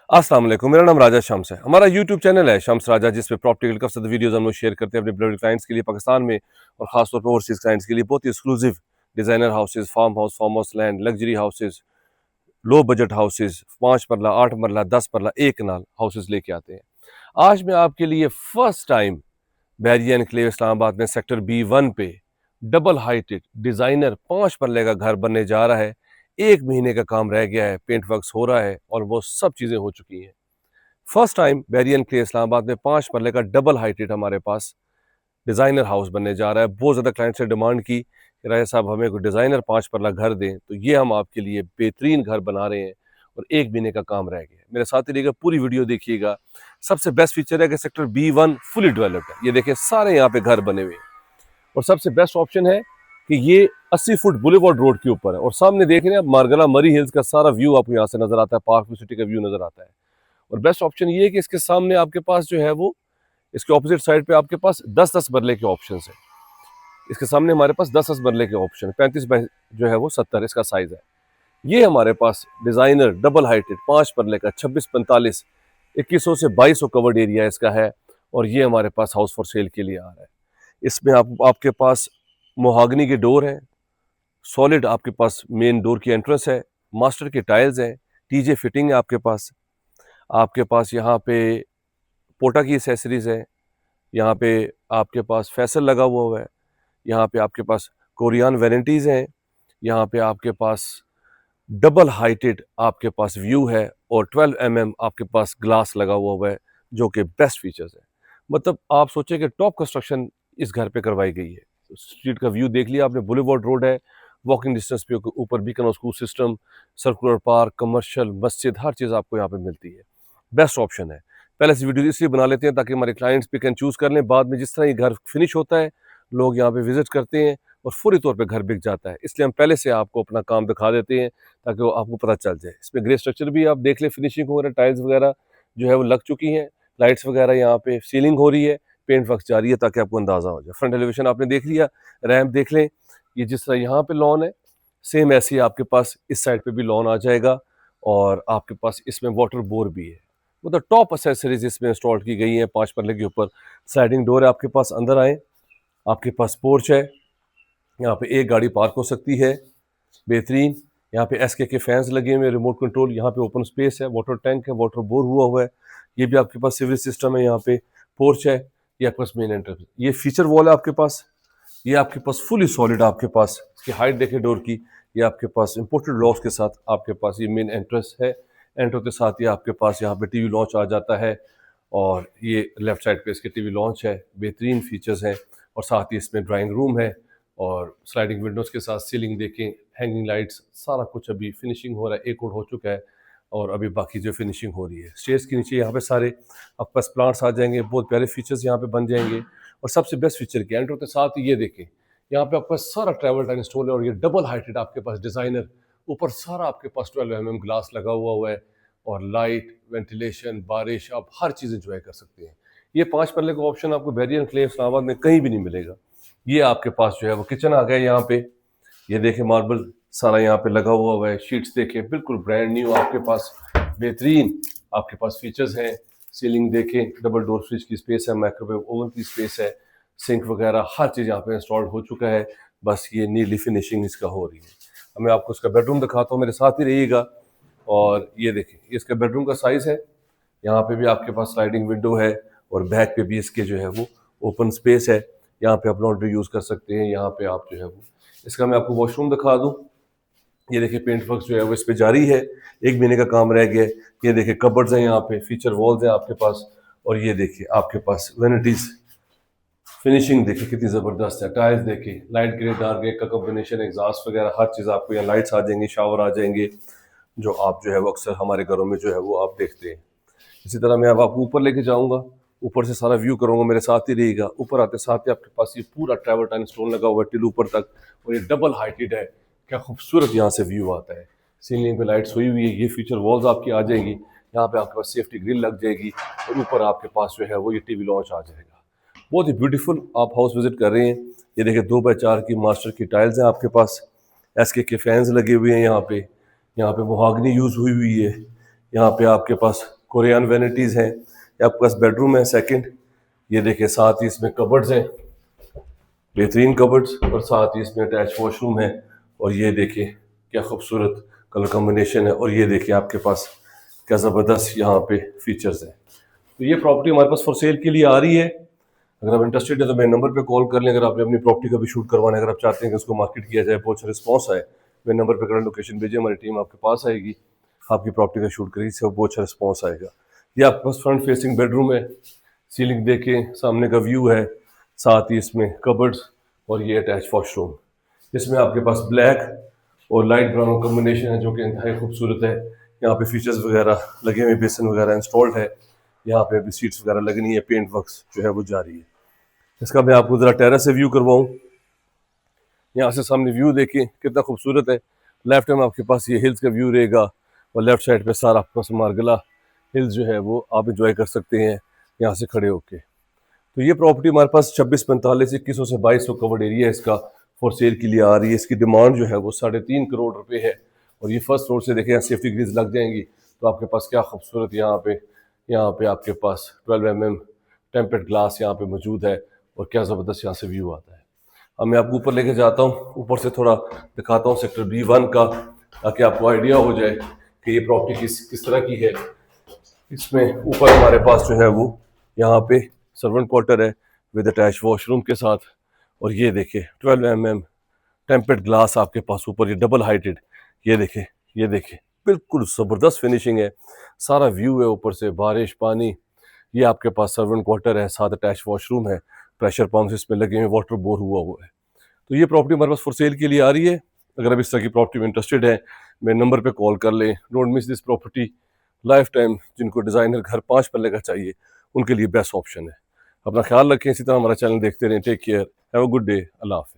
अस्सलाम वालेकुम, मेरा नाम राजा शम्स है। हमारा यूट्यूब चैनल है शम्स राजा, जिस पे प्रॉपर्टी डील का वीडियोस हम लोग शेयर करते हैं अपने ब्लॉग क्लाइंट्स के लिए पाकिस्तान में और खासतौर पर ओवरसीज क्लाइंट्स के लिए। बहुत ही exclusive designer houses, farm house land, luxury houses, low budget houses, 5 marla, 8 मरला, 10 मरला, एक नाल हाउसेज लेके आते हैं। आज मैं आपके लिए first time Bahria enclave Islamabad में सेक्टर B1 पे डबल हाइटेड डिजाइनर 5 मरले का घर बनने जा रहा है। 1 महीने का काम रह गया है, पेंट वर्क्स हो रहा है और वो सब चीजें हो चुकी हैं। फर्स्ट टाइम बैरियन के इस्लामाबाद में 5 मरले का डबल हाइटेड हमारे पास डिजाइनर हाउस बनने जा रहा है। बहुत ज्यादा क्लाइंट से डिमांड की कि राजा साहब हमें कोई डिजाइनर 5 मरला घर दें, तो ये हम आपके लिए बेहतरीन घर बना रहे हैं और 1 महीने का काम रह गया। मेरे साथ ही रहिएगा, पूरी वीडियो देखिएगा। सबसे बेस्ट फीचर है कि सेक्टर B1 फुली डेवलप्ड है। ये देखिए सारे यहाँ पे घर बने हुए हैं और सबसे बेस्ट ऑप्शन है कि ये 80 फुट बुलेवार्ड रोड के ऊपर है और सामने देख रहे हैं आप मारगला मरी हिल्स का सारा व्यू आपको यहाँ से नजर आता है, पार्क सिटी का व्यू नजर आता है। और बेस्ट ऑप्शन ये है कि इसके सामने आपके पास जो है वो इसके ऑपोजिट साइड पे आपके पास 10-10 मरले के ऑप्शंस है। इसके सामने हमारे पास 10-10 मरले के ऑप्शन, 35 बाई जो है वो 70 इसका साइज है। ये हमारे पास डिजाइनर डबल हाइटेड 5 मरले का 26-45 2100 से 2200 कवर्ड एरिया इसका है और ये हमारे पास हाउस फॉर सेल के लिए आ रहा है। इसमें आपके पास मोहागनी के डोर हैं, सॉलिड आपके पास मेन डोर की एंट्रेंस है, मास्टर के टाइल्स हैं, टीजे फिटिंग है आपके पास यहाँ पे पोटा की एसेसरीज है, यहाँ पे आपके पास फैसल लगा हुआ है, यहाँ पे आपके पास कोरियन वारंटीज हैं, यहाँ पे आपके पास डबल हाइटेड आपके पास व्यू है और 12 mm आपके पास ग्लास लगा हुआ है, जो कि बेस्ट फीचर्स है। मतलब आप सोचें कि टॉप कंस्ट्रक्शन इस घर पे करवाई गई है। स्ट्रीट का व्यू देख लिया आपने, बुलेवार्ड रोड है, वॉकिंग डिस्टेंस पे ऊपर beacon school system, circular park, commercial, मस्जिद, हर चीज़ आपको यहाँ पे मिलती है। बेस्ट ऑप्शन है। पहले से वीडियो इसलिए बना लेते हैं ताकि हमारे क्लाइंट्स पिक एंड चूज कर लें। बाद में जिस तरह ये घर फिनिश होता है, लोग यहाँ पे विजिट करते हैं और फौरी तौर पे घर बिक जाता है, इसलिए हम पहले से आपको अपना काम दिखा देते हैं ताकि वो आपको पता चल जाए। इसमें ग्रे स्ट्रक्चर भी आप देख लें, फिनिशिंग हो रहा है, टाइल्स वगैरह जो है वो लग चुकी हैं, लाइट्स वगैरह यहाँ पे सीलिंग हो रही है, पेंट वर्क जारी है ताकि आपको अंदाजा हो जाए। फ्रंट एलिवेशन आपने देख लिया, रैम्प देख लें, ये जिस तरह यहाँ पे लॉन है सेम ऐसे ही आपके पास इस साइड पे भी लॉन आ जाएगा और आपके पास इसमें वाटर बोर भी है। मतलब टॉप एसेसरीज इसमें इंस्टॉल की गई हैं। 5 पल्ले के ऊपर स्लाइडिंग डोर है आपके पास, अंदर आए आपके पास पोर्च है, यहाँ पे एक गाड़ी पार्क हो सकती है, बेहतरीन। यहाँ पे SK के फैंस लगे हुए हैं, रिमोट कंट्रोल, यहाँ पे ओपन स्पेस है, वाटर टैंक है, वाटर बोर हुआ है, ये भी आपके पास सीवरेज सिस्टम है, यहाँ पे पोर्च है, ये आपके पास मेन एंट्रेंस, ये फीचर वॉल है आपके पास, ये आपके पास फुली सॉलिड आपके पास, इसकी हाइट देखें डोर की, ये आपके पास इंपोर्टेड लॉक्स के साथ आपके पास ये मेन एंट्रेंस है। एंट्रो के साथ ये आपके पास यहाँ पे टीवी लॉन्च आ जाता है और ये लेफ्ट साइड पे इसके टीवी लॉन्च है, बेहतरीन फीचर्स हैं और साथ ही इसमें ड्राइंग रूम है और स्लाइडिंग विंडोज़ के साथ सीलिंग देखें, हैंगिंग लाइट्स, सारा कुछ अभी फिनिशिंग हो रहा है, एक कोड हो चुका है और अभी बाकी जो फिनिशिंग हो रही है। स्टेयर्स के नीचे यहाँ पे सारे आपके पास प्लांट्स आ जाएंगे, बहुत प्यारे फीचर्स यहाँ पे बन जाएंगे। और सबसे बेस्ट फीचर क्या है, एंट्रो के साथ ही ये देखें, यहाँ पे आपका सारा ट्रैवल टाइम इंस्टॉल है और ये डबल हाइटेड आपके पास डिजाइनर, ऊपर सारा आपके पास 12 mm ग्लास लगा हुआ है और लाइट, वेंटिलेशन, बारिश, आप हर चीज़ इंजॉय कर सकते हैं। ये 5 पल्ले का ऑप्शन आपको बैरियर एनक्लेव इस्लामाबाद में कहीं भी नहीं मिलेगा। ये आपके पास जो है वो किचन आ गया यहाँ पे, ये देखें मार्बल सारा यहाँ पे लगा हुआ है, शीट्स देखें बिल्कुल ब्रांड न्यू आपके पास, बेहतरीन आपके पास फीचर्स हैं। सीलिंग देखें, डबल डोर फ्रिज की स्पेस है, माइक्रोवेव ओवन की स्पेस है, सिंक वगैरह हर चीज़ यहाँ पे इंस्टॉल हो चुका है, बस ये नीली फिनिशिंग इसका हो रही है। मैं आपको इसका बेडरूम दिखाता हूँ, मेरे साथ ही रहिएगा। और ये देखें, ये इसका बेडरूम का साइज़ है, यहाँ पे भी आपके पास स्लाइडिंग विंडो है और बैक पे भी इसके जो है वो ओपन स्पेस है, यहाँ पे आप लॉन्ड्री यूज़ कर सकते हैं। यहाँ पे आप जो है वो इसका मैं आपको वॉशरूम दिखा दूँ, ये देखिए पेंट वर्क जो है वो इस पे जारी है, 1 महीने का काम रह गया है। ये देखिए कबर्ड्स हैं, यहाँ पे फीचर वॉल्स हैं आपके पास और ये देखिए आपके पास वेनिटीज, फिनिशिंग देखिए कितनी ज़बरदस्त है, टाइल्स देखिए लाइट ग्रे डार्क ग्रे का कॉम्बिनेशन, एग्जॉस्ट वगैरह हर चीज़ आपको यहाँ, लाइट्स आ जाएंगी, शावर आ जाएंगे, जो आप जो है वो अक्सर हमारे घरों में जो है वो आप देखते हैं। इसी तरह मैं अब आपको ऊपर लेके जाऊंगा, ऊपर से सारा व्यू करूंगा, मेरे साथ ही रहेगा। ऊपर आते साथ ही आपके पास ये पूरा ट्रैवल टाइम स्टोन लगा हुआ है टिल ऊपर तक और ये डबल हाइटेड है, क्या खूबसूरत यहाँ से व्यू आता है। सीलिंग पे लाइट्स हुई हुई है, ये फीचर वॉल्स आपकी आ जाएंगी, यहाँ पे आपके पास सेफ्टी ग्रिल लग जाएगी और ऊपर आपके पास जो है वो ये टीवी लॉन्च आ जाएगा। बहुत ही ब्यूटीफुल आप हाउस विजिट कर रहे हैं। ये देखिए 2x4 की मास्टर की टाइल्स हैं आपके पास, SK के फैंस लगे हुए हैं, यहाँ पे मोहागनी यूज़ हुई हुई है, यहाँ पे आपके पास कोरियन वैनिटीज़ हैं। ये आपके पास बेडरूम है सेकंड, ये देखिए साथ ही इसमें कबर्ड्स हैं, बेहतरीन कबर्ड्स, और साथ ही इसमें अटैच वॉशरूम है। और ये देखिए क्या खूबसूरत कलर कॉम्बिनेशन है, और ये देखिए आपके पास क्या ज़बरदस्त यहाँ पे फीचर्स हैं। तो ये प्रॉपर्टी हमारे पास फॉर सेल के लिए आ रही है। अगर आप इंटरेस्टेड है तो मेरे नंबर पे कॉल कर लें। अगर आपने अपनी प्रॉपर्टी का भी शूट करवाना है, अगर आप चाहते हैं कि उसको मार्केट किया जाए, बहुत अच्छा रिस्पॉन्स आए, मेरे नंबर पे करंट लोकेशन भेजिए, हमारी टीम आपके पास आएगी, आपकी प्रॉपर्टी का शूट करेगी, इससे बहुत अच्छा रिस्पॉन्स आएगा। ये आपके पास फ्रंट फेसिंग बेडरूम है, सीलिंग देखे सामने का व्यू है, साथ ही इसमें कबर्ड्स और ये अटैच वॉशरूम। इसमें आपके पास ब्लैक और लाइट ब्राउन कॉम्बिनेशन है जो कि इंतहाई खूबसूरत है। यहाँ पे फीचर्स वगैरह लगे हुए, बेसन वगैरह इंस्टॉल्ड है, यहाँ पे अभी सीट्स वगैरह लगनी है, पेंट वर्क्स जो है वो जारी है। इसका मैं आपको ज़रा टेरेस से व्यू करवाऊँ। यहाँ से सामने व्यू देखिए कितना खूबसूरत है। लेफ्ट में आपके पास ये हिल्स का व्यू रहेगा, और लेफ्ट साइड पे सारा आपके पास मारगला हिल्स जो है वो आप इंजॉय कर सकते हैं यहाँ से खड़े होके। तो ये प्रॉपर्टी हमारे पास 2645 2100 से 2200 कवर्ड एरिया है इसका, फॉर सेल के लिए आ रही है। इसकी डिमांड जो है वो 3.5 करोड़ रुपए है। और ये फर्स्ट फ्लोर से देखें, यहाँ सेफ्टी ग्रिल्स लग जाएंगी, तो आपके पास क्या खूबसूरत यहाँ पे आपके पास 12 mm टेम्पर्ड ग्लास यहाँ पे मौजूद है, और क्या ज़बरदस्त यहाँ से व्यू आता है। अब मैं आपको ऊपर लेके जाता हूँ, ऊपर से थोड़ा दिखाता हूँ सेक्टर B1 का, ताकि आपको आइडिया हो जाए कि ये प्रॉपर्टी किस तरह की है। इसमें ऊपर हमारे पास जो है वो यहाँ पे सर्वेंट क्वार्टर है विद अटैच वॉशरूम के साथ, और ये देखिए 12 mm टेम्पर्ड ग्लास आपके पास ऊपर, ये डबल हाइटेड, ये देखिए बिल्कुल ज़बरदस्त फिनिशिंग है, सारा व्यू है ऊपर से, बारिश पानी। ये आपके पास सर्वेंट क्वार्टर है, साथ अटैच वॉशरूम है, प्रेशर पंप्स इसमें लगे हुए, वाटर बोर हुआ है। तो ये प्रॉपर्टी हमारे पास फॉर सेल के लिए आ रही है। अगर आप इस तरह की प्रॉपर्टी में इंटरेस्टेड हैं, मेरे नंबर पे कॉल कर लें। Don't miss this property, life time. जिनको डिज़ाइनर घर 5 पल्ले का चाहिए उनके लिए बेस्ट ऑप्शन है। अपना ख्याल रखें, इसी तरह हमारा चैनल देखते रहें। Take care, have a good day, Allah हाफिज़।